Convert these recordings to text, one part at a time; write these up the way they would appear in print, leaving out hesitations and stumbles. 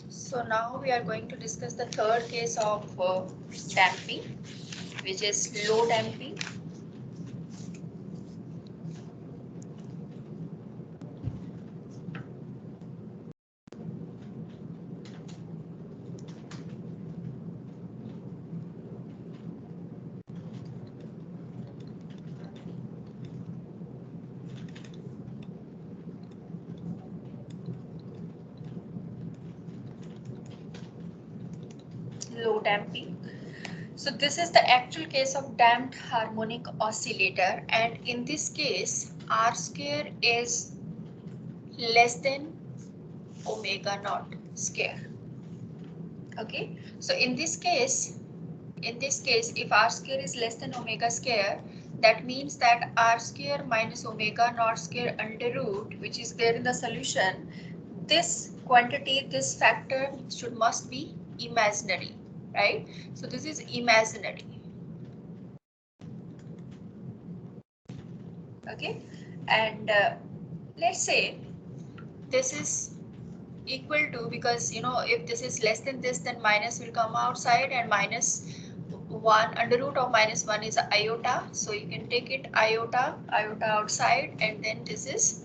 So now we are going to discuss the third case of damping, which is low damping. Low damping. So this is the actual case of damped harmonic oscillator, and in this case R square is less than omega naught square. Okay, so in this case, if R square is less than omega square, that means that R square minus omega naught square under root, which is there in the solution, this quantity, this factor must be imaginary, right? So this is imaginary. Okay, and let's say this is equal to, because you know if this is less than this, then minus will come outside, and minus 1 under root of minus 1 is iota, so you can take it iota outside, and then this is,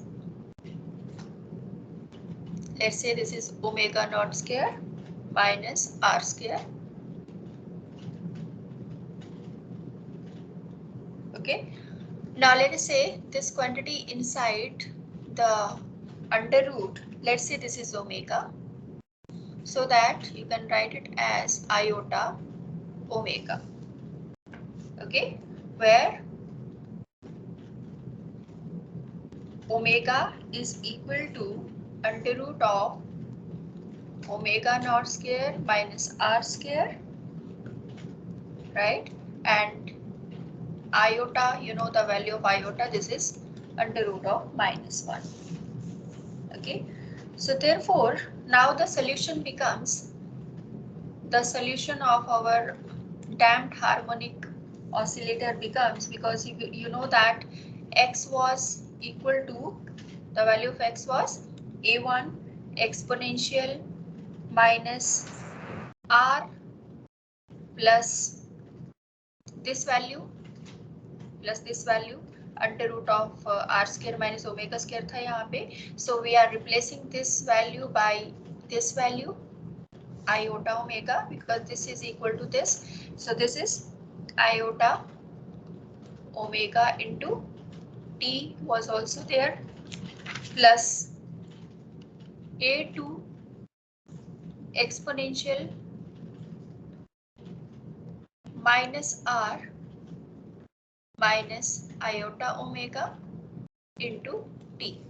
let's say this is omega naught square minus R square. Okay, now let us say this quantity inside the under root, let's say this is omega, so that you can write it as iota omega. Okay, where omega is equal to under root of omega naught square minus R square, right? And iota, you know the value of iota, this is under root of minus 1. Okay, so therefore now the solution becomes, the solution of our damped harmonic oscillator becomes, because you know that x was equal to, the value of x was a1 exponential minus r plus this value under root of r square minus omega square tha yahan pe. So we are replacing this value by this value iota omega, because this is equal to this. So this is iota omega into t was also there, plus a2 exponential minus r minus iota omega into t.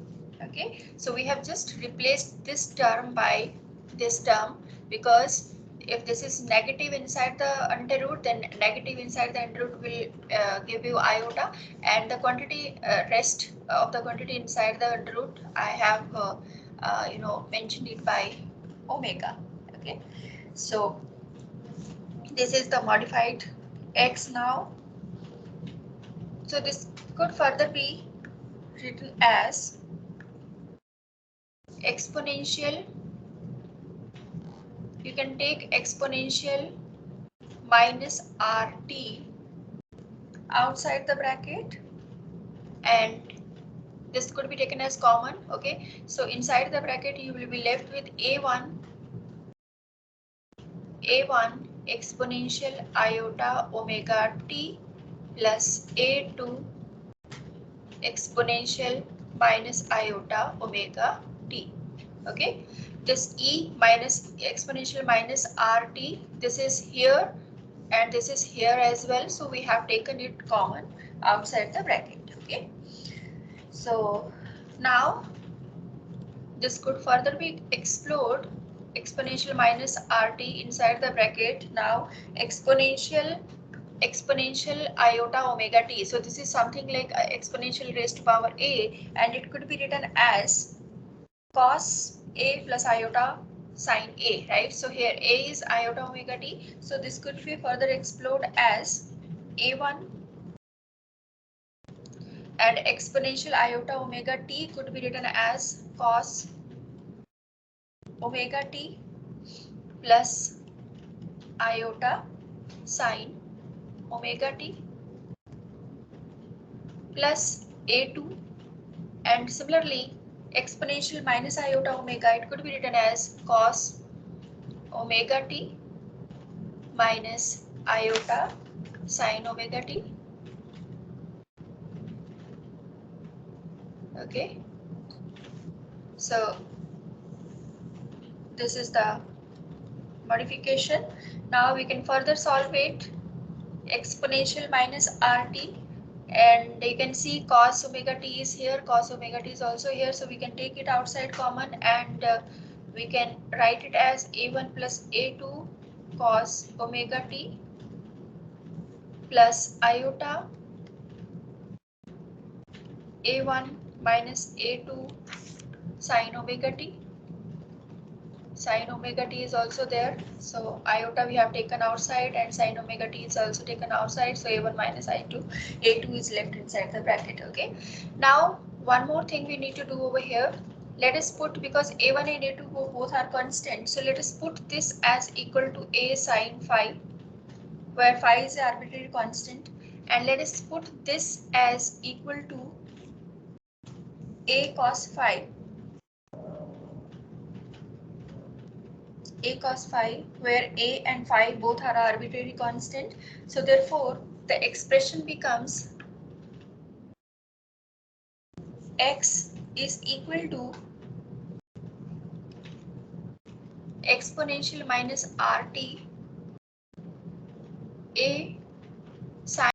Okay, so we have just replaced this term by this term, because if this is negative inside the under root, then negative inside the under root will give you iota, and the quantity rest of the quantity inside the under root I have you know mentioned it by omega. Okay, so this is the modified x now. So this could further be written as exponential, you can take exponential minus RT outside the bracket, and this could be taken as common. Okay, so inside the bracket you will be left with a1 exponential iota omega t plus a2 exponential minus iota omega t. Okay, this e minus exponential minus rt, this is here and this is here as well, so we have taken it common outside the bracket. Okay, so now this could further be explored, exponential minus rt inside the bracket, now exponential iota omega t. So this is something like exponential raised to power a, and it could be written as cos a plus iota sine A, right? So here A is iota omega t. So this could be further explored as A1, and exponential iota omega t could be written as cos omega t plus iota sine omega t plus A2, and similarly exponential minus iota omega, it could be written as cos omega t minus iota sine omega t. Okay, so this is the modification. Now we can further solve it. Exponential minus rt, and you can see cos omega t is here, cos omega t is also here, so we can take it outside common, and we can write it as a1 plus a2 cos omega t plus iota a1 minus a2 sine omega t. Sine omega t is also there, so iota we have taken outside and sine omega t is also taken outside, so a1 minus a2 is left inside the bracket. Okay, now one more thing we need to do over here. Let us put, because a1 and a2 both are constant, so let us put this as equal to a sine phi, where phi is an arbitrary constant, and let us put this as equal to a cos phi, a cos phi, where a and phi both are arbitrary constant. So therefore the expression becomes x is equal to exponential minus rt a